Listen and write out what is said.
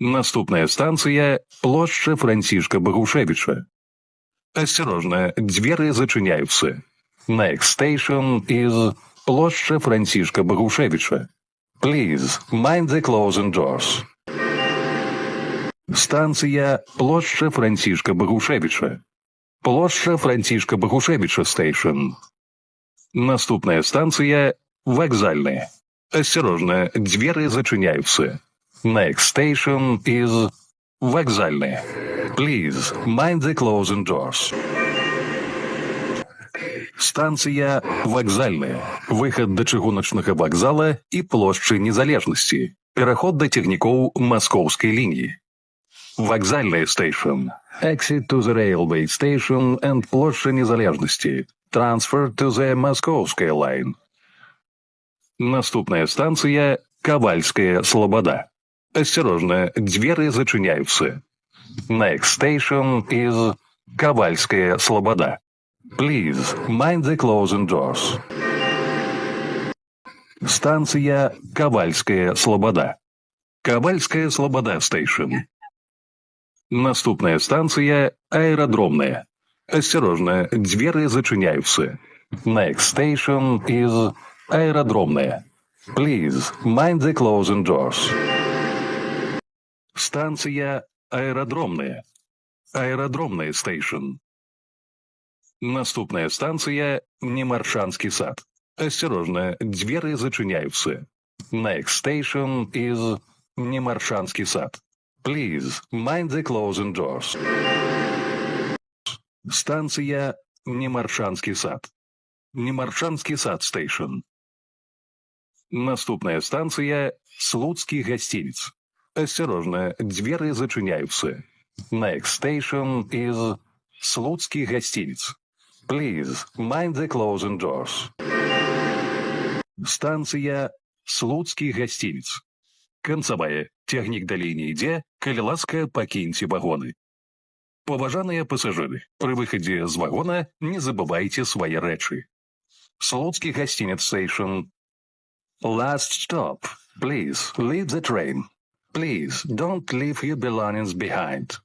Наступная станция – площадь Франтишка Богушевича. Осторожно, двери зачиняются. Next station is площадь Франтишка Богушевича. Please, mind the closing doors. Станция площадь Франтишка Богушевича. Площадь Франтишка Богушевича station. Наступная станция – вокзальная. Осторожно, двери зачиняются. Next station is вокзальная. Please, mind the closing doors. Станция вокзальная. Выход до чыгуначнага вокзала и площади Незалежности. Пераход до цягнікоў Московской линии. Вокзальная station. Exit to the railway station and площадь Незалежности. Transfer to the Moskovskая line. Наступная станция – Ковальская Слобода. Осторожно, двери зачиняются. Next station is Ковальская Слобода. Please, mind the closing doors. Станция Ковальская Слобода. Ковальская Слобода station. Наступная станция – Аэродромная. Осторожно, двери зачиняются. Next station is Аэродромная. Please, mind the closing doors. Станция Аэродромная. Аэродромная station. Наступная станция – Немаршанский сад. Осторожно, двери зачиняются. Next station is Немаршанский сад. Please, mind the closing doors. Станция Немаршанский сад. Немаршанский сад station. Наступная станция – Слуцкий гостиниц. Осторожно, двери зачиняются. Next station is Слуцкий гостиниц. Please, mind the closing doors. Станция Слуцкий гостиниц. Канцавая. Цягнік далей не ідзе, калі ласка, пакіньце вагоны. Паважаныя пасажыры, пры выхадзе з вагона не забывайце свае рэчы. Слуцкі гостиниц station. Last stop. Please, leave the train. Please, don't leave your belongings behind.